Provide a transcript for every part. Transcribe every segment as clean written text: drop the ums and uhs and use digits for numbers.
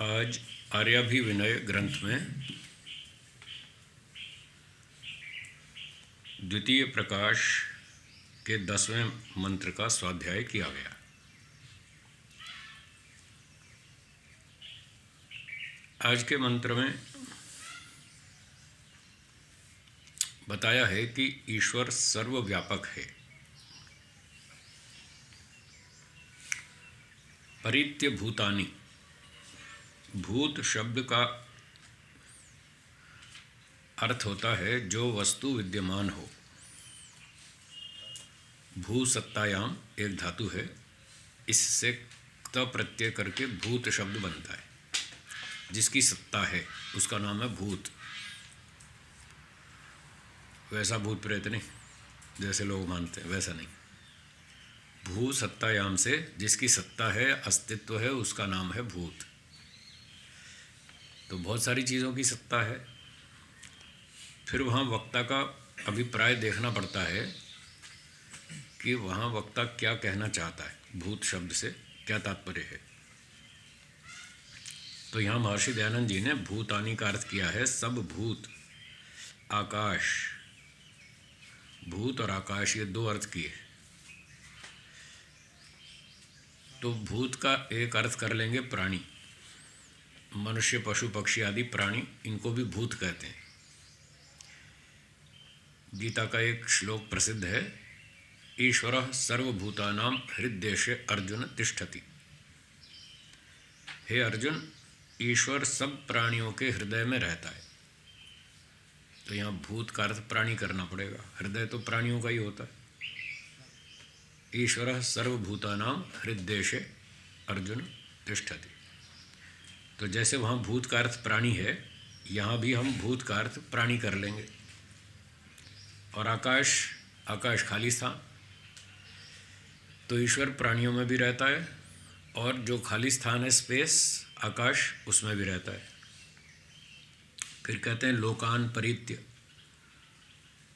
आज आर्याभिविनय ग्रंथ में द्वितीय प्रकाश के 10वें मंत्र का स्वाध्याय किया गया। आज के मंत्र में बताया है कि ईश्वर सर्वव्यापक है। परित्य भूतानि, भूत शब्द का अर्थ होता है जो वस्तु विद्यमान हो। भू सत्तायाम एक धातु है, इससे त प्रत्यय करके भूत शब्द बनता है। जिसकी सत्ता है उसका नाम है भूत। वैसा भूत प्रेत नहीं जैसे लोग मानते हैं, वैसा नहीं। भू सत्तायाम से जिसकी सत्ता है, अस्तित्व है, उसका नाम है भूत। तो बहुत सारी चीज़ों की सत्ता है। फिर वहाँ वक्ता का अभिप्राय देखना पड़ता है कि वहाँ वक्ता क्या कहना चाहता है, भूत शब्द से क्या तात्पर्य है। तो यहाँ महर्षि दयानंद जी ने भूतानि का अर्थ किया है सब भूत, आकाश। भूत और आकाश ये दो अर्थ किए। तो भूत का एक अर्थ कर लेंगे प्राणी, मनुष्य, पशु, पक्षी आदि प्राणी, इनको भी भूत कहते हैं। गीता का एक श्लोक प्रसिद्ध है, ईश्वरः सर्वभूतानां हृद्देशे अर्जुन तिष्ठति। हे अर्जुन, ईश्वर सब प्राणियों के हृदय में रहता है। तो यहाँ भूत का अर्थ प्राणी करना पड़ेगा, हृदय तो प्राणियों का ही होता है। ईश्वरः सर्वभूतानां हृद्देशे अर्जुन तिष्ठति। तो जैसे वहाँ भूत का अर्थ प्राणी है, यहाँ भी हम भूत का अर्थ प्राणी कर लेंगे। और आकाश, आकाश खाली स्थान, तो ईश्वर प्राणियों में भी रहता है और जो खाली स्थान है स्पेस, आकाश, उसमें भी रहता है। फिर कहते हैं लोकान परित्य।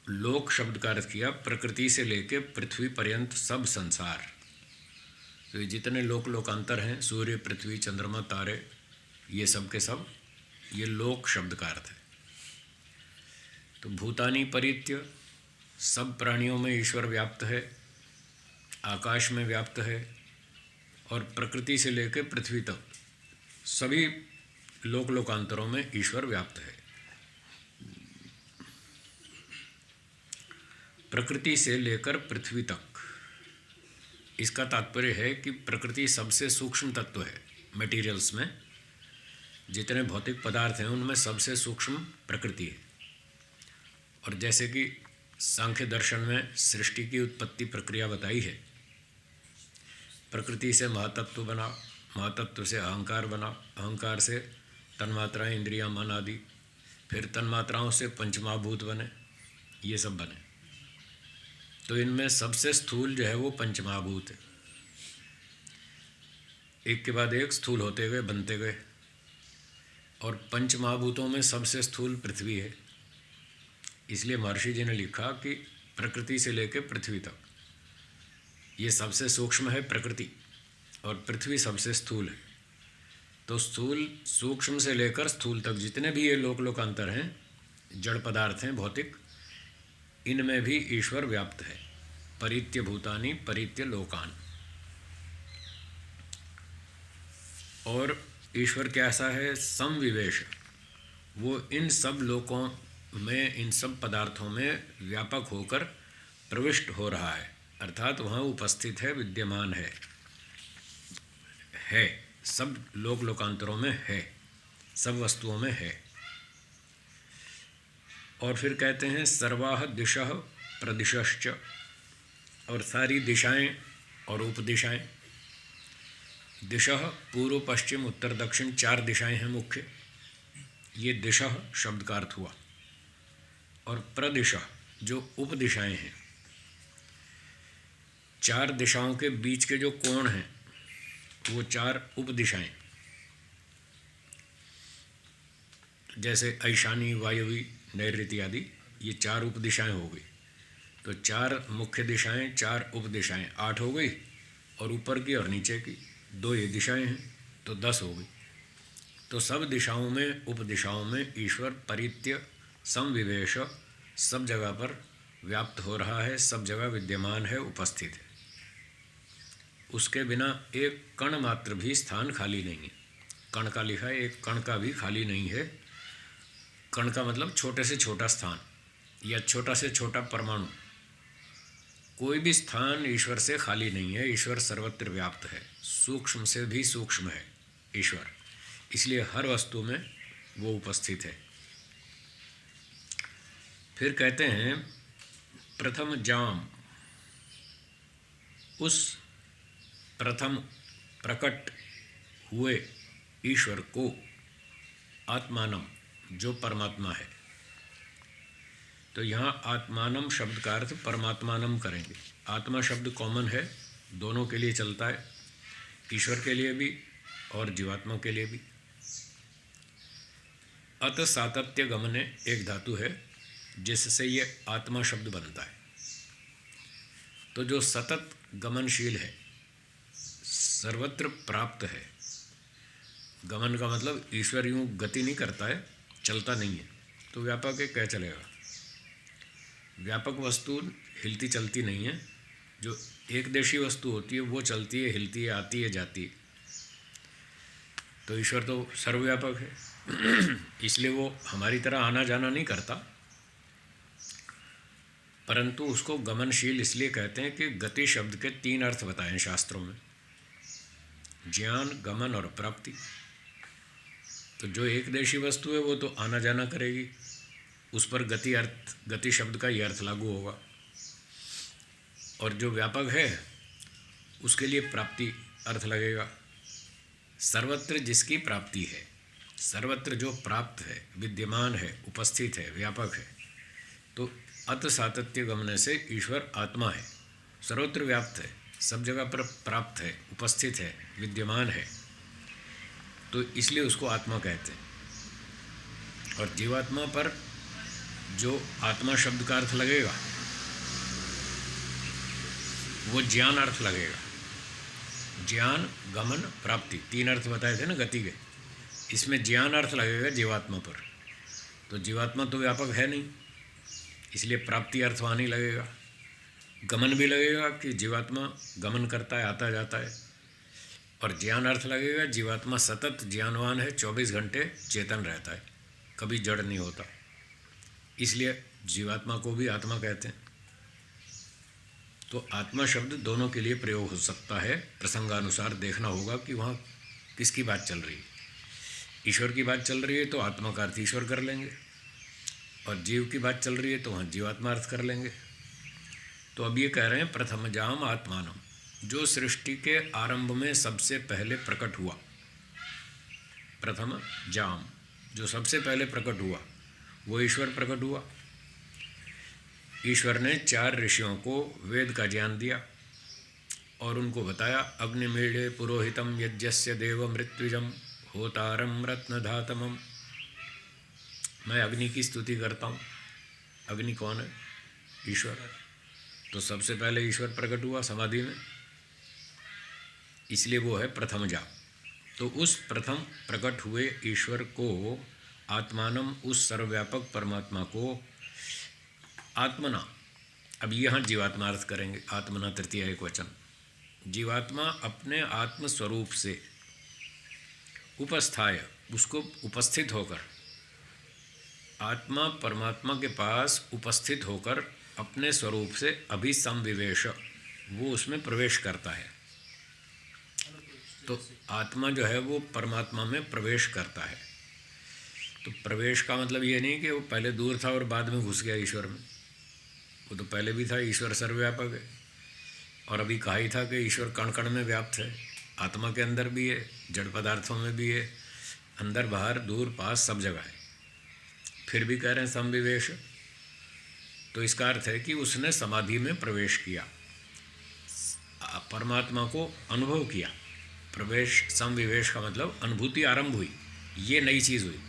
लोक शब्द का अर्थ किया प्रकृति से लेके पृथ्वी पर्यंत सब संसार। तो ये जितने लोकांतर हैं, सूर्य, पृथ्वी, चंद्रमा, तारे, ये सब के सब, ये लोक शब्द का अर्थ है। तो भूतानि परित्य, सब प्राणियों में ईश्वर व्याप्त है, आकाश में व्याप्त है, और प्रकृति से लेकर पृथ्वी तक सभी लोकांतरों में ईश्वर व्याप्त है। प्रकृति से लेकर पृथ्वी तक, इसका तात्पर्य है कि प्रकृति सबसे सूक्ष्म तत्व है। मटेरियल्स में जितने भौतिक पदार्थ हैं उनमें सबसे सूक्ष्म प्रकृति है। और जैसे कि सांख्य दर्शन में सृष्टि की उत्पत्ति प्रक्रिया बताई है, प्रकृति से महातत्व बना, महातत्व से अहंकार बना, अहंकार से तन्मात्राएं, इंद्रियां, मन आदि, फिर तन्मात्राओं से पंचमहाभूत बने, ये सब बने। तो इनमें सबसे स्थूल जो है वो पंचमहाभूत है। एक के बाद एक स्थूल होते गए, बनते गए। और पंचमहाभूतों में सबसे स्थूल पृथ्वी है। इसलिए महर्षि जी ने लिखा कि प्रकृति से लेकर पृथ्वी तक ये सबसे सूक्ष्म है प्रकृति, और पृथ्वी सबसे स्थूल है। तो स्थूल, सूक्ष्म से लेकर स्थूल तक जितने भी ये लोकांतर हैं, जड़ पदार्थ हैं भौतिक, इनमें भी ईश्वर व्याप्त है। परित्य भूतानि परित्य लोकान। और ईश्वर कैसा है? समविवेश, वो इन सब लोकों में, इन सब पदार्थों में व्यापक होकर प्रविष्ट हो रहा है, अर्थात वहाँ उपस्थित है, विद्यमान है सब लोकांतरों में है, सब वस्तुओं में है। और फिर कहते हैं सर्वाः दिशः प्रदिशश्च, और सारी दिशाएं और उपदिशाएं। दिशः पूर्व, पश्चिम, उत्तर, दक्षिण, 4 दिशाएं हैं मुख्य। ये दिशः शब्द का अर्थ हुआ। और प्रदिशः जो उपदिशाएं हैं, 4 दिशाओं के बीच के जो कोण हैं वो 4 उपदिशाएं। जैसे ऐशानी, वायवी, नैऋति आदि, ये 4 उपदिशाएं हो गई। तो 4 मुख्य दिशाएं, 4 उपदिशाएं, 8 हो गई। और ऊपर की और नीचे की 2 ये दिशाएं हैं, तो 10 हो गई। तो सब दिशाओं में उपदिशाओं में ईश्वर परित्य समविवेश सब जगह पर व्याप्त हो रहा है, सब जगह विद्यमान है, उपस्थित है। उसके बिना एक कण मात्र भी स्थान खाली नहीं है। कण का लिखा है, एक कण का भी खाली नहीं है। कण का मतलब छोटे से छोटा स्थान या छोटा से छोटा परमाणु, कोई भी स्थान ईश्वर से खाली नहीं है। ईश्वर सर्वत्र व्याप्त है, सूक्ष्म से भी सूक्ष्म है ईश्वर, इसलिए हर वस्तु में वो उपस्थित है। फिर कहते हैं प्रथम जाम, उस प्रथम प्रकट हुए ईश्वर को आत्मानम, जो परमात्मा है। तो यहाँ आत्मानम शब्द का अर्थ परमात्मानम करेंगे। आत्मा शब्द कॉमन है, दोनों के लिए चलता है, ईश्वर के लिए भी और जीवात्मा के लिए भी। अत सातत्य गमने एक धातु है जिससे ये आत्मा शब्द बनता है। तो जो सतत गमनशील है, सर्वत्र प्राप्त है। गमन का मतलब ईश्वर यूँ गति नहीं करता है, चलता नहीं है, तो व्यापक है, क्या चलेगा। व्यापक वस्तु हिलती चलती नहीं है। जो एक देशी वस्तु होती है वो चलती है, हिलती है, आती है, जाती है। तो ईश्वर तो सर्वव्यापक है इसलिए वो हमारी तरह आना जाना नहीं करता, परंतु उसको गमनशील इसलिए कहते हैं कि गति शब्द के 3 अर्थ बताए हैं शास्त्रों में, ज्ञान, गमन और प्राप्ति। तो जो एक देशी वस्तु है वो तो आना जाना करेगी, उस पर गति शब्द का ही अर्थ लागू होगा। और जो व्यापक है उसके लिए प्राप्ति अर्थ लगेगा। सर्वत्र जिसकी प्राप्ति है, सर्वत्र जो प्राप्त है, विद्यमान है, उपस्थित है, व्यापक है। तो अत सातत्य गमने से ईश्वर आत्मा है, सर्वत्र व्याप्त है, सब जगह पर प्राप्त है, उपस्थित है, विद्यमान है, तो इसलिए उसको आत्मा कहते हैं। और जीवात्मा पर जो आत्मा शब्द का अर्थ लगेगा वो ज्ञान अर्थ लगेगा। ज्ञान, गमन, प्राप्ति 3 अर्थ बताए थे ना गति के, इसमें ज्ञान अर्थ लगेगा जीवात्मा पर। तो जीवात्मा तो व्यापक है नहीं, इसलिए प्राप्ति अर्थ वहाँ नहीं लगेगा। गमन भी लगेगा कि जीवात्मा गमन करता है, आता जाता है। और ज्ञान अर्थ लगेगा जीवात्मा सतत ज्ञानवान है, 24 घंटे चेतन रहता है, कभी जड़ नहीं होता, इसलिए जीवात्मा को भी आत्मा कहते हैं। तो आत्मा शब्द दोनों के लिए प्रयोग हो सकता है। प्रसंगानुसार देखना होगा कि वहाँ किसकी बात चल रही है। ईश्वर की बात चल रही है तो आत्मा का अर्थ ईश्वर कर लेंगे, और जीव की बात चल रही है तो वहाँ जीवात्मा अर्थ कर लेंगे। तो अब ये कह रहे हैं प्रथम जाम आत्मानम, जो सृष्टि के आरंभ में सबसे पहले प्रकट हुआ। प्रथम जाम, जो सबसे पहले प्रकट हुआ वो ईश्वर प्रकट हुआ। ईश्वर ने 4 ऋषियों को वेद का ज्ञान दिया और उनको बताया, अग्निमीढ़े पुरोहितम यज्ञस्य देव मृत्युजम होतारम रत्नधातमम। मैं अग्नि की स्तुति करता हूँ। अग्नि कौन है? ईश्वर। तो सबसे पहले ईश्वर प्रकट हुआ समाधि में, इसलिए वो है प्रथम जाप। तो उस प्रथम प्रकट हुए ईश्वर को आत्मानम, उस सर्वव्यापक परमात्मा को आत्मना, अब यहाँ जीवात्मा अर्थ करेंगे, आत्मना तृतीय एक वचन। जीवात्मा अपने आत्म स्वरूप से उपस्थाय, उसको उपस्थित होकर, आत्मा परमात्मा के पास उपस्थित होकर अपने स्वरूप से अभिसंविवेश, वो उसमें प्रवेश करता है। तो आत्मा जो है वो परमात्मा में प्रवेश करता है। तो प्रवेश का मतलब ये नहीं कि वो पहले दूर था और बाद में घुस गया ईश्वर में, वो तो पहले भी था। ईश्वर सर्वव्यापक है, और अभी कहा ही था कि ईश्वर कण कण में व्याप्त है, आत्मा के अंदर भी है, जड़ पदार्थों में भी है, अंदर बाहर दूर पास सब जगह है। फिर भी कह रहे हैं समविवेश, तो इसका अर्थ है कि उसने समाधि में प्रवेश किया, परमात्मा को अनुभव किया। प्रवेश, समविवेश का मतलब अनुभूति आरंभ हुई, ये नई चीज़ हुई।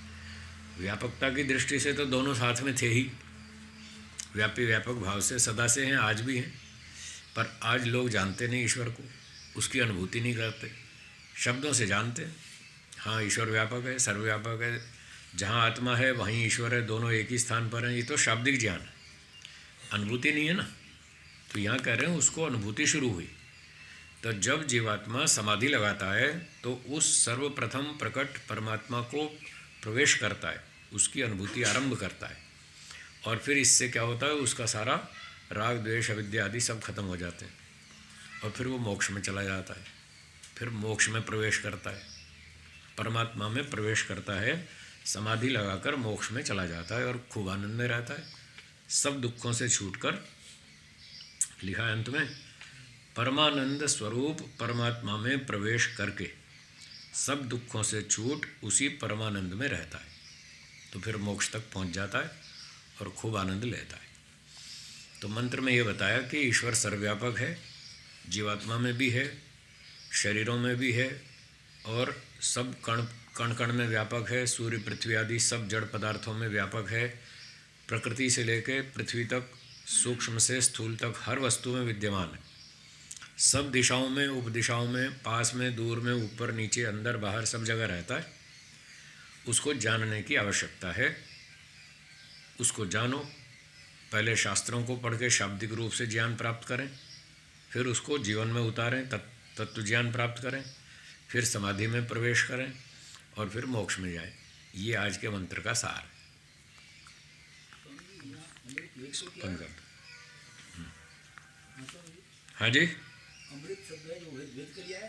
व्यापकता की दृष्टि से तो दोनों साथ में थे ही, व्यापी व्यापक भाव से सदा से हैं, आज भी हैं, पर आज लोग जानते नहीं ईश्वर को, उसकी अनुभूति नहीं करते, शब्दों से जानते, हाँ, ईश्वर व्यापक है, सर्वव्यापक है, जहाँ आत्मा है वहीं ईश्वर है, दोनों एक ही स्थान पर हैं। ये तो शाब्दिक ज्ञान है, अनुभूति नहीं है ना। तो यहाँ कह रहे हैं उसको अनुभूति शुरू हुई। तो जब जीवात्मा समाधि लगाता है तो उस सर्वप्रथम प्रकट परमात्मा को प्रवेश करता है, उसकी अनुभूति आरंभ करता है, और फिर इससे क्या होता है, उसका सारा राग द्वेष अविद्या आदि सब खत्म हो जाते हैं, और फिर वो मोक्ष में चला जाता है, फिर मोक्ष में प्रवेश करता है, परमात्मा में प्रवेश करता है, समाधि लगाकर मोक्ष में चला जाता है और खूब आनंद में रहता है, सब दुखों से छूटकर। लिखा है अंत में, परमानंद स्वरूप परमात्मा में प्रवेश करके सब दुखों से छूट उसी परमानंद में रहता है, तो फिर मोक्ष तक पहुंच जाता है और खूब आनंद लेता है। तो मंत्र में ये बताया कि ईश्वर सर्वव्यापक है, जीवात्मा में भी है, शरीरों में भी है, और सब कण कण कण में व्यापक है, सूर्य पृथ्वी आदि सब जड़ पदार्थों में व्यापक है, प्रकृति से लेकर पृथ्वी तक, सूक्ष्म से स्थूल तक हर वस्तु में विद्यमान है, सब दिशाओं में, उपदिशाओं में, पास में, दूर में, ऊपर नीचे, अंदर बाहर, सब जगह रहता है। उसको जानने की आवश्यकता है, उसको जानो। पहले शास्त्रों को पढ़ के शाब्दिक रूप से ज्ञान प्राप्त करें, फिर उसको जीवन में उतारें, तत्व ज्ञान प्राप्त करें, फिर समाधि में प्रवेश करें, और फिर मोक्ष में जाएं। ये आज के मंत्र का सार है। हाँ जी, अमृत शब्द है जो वेद के लिए है।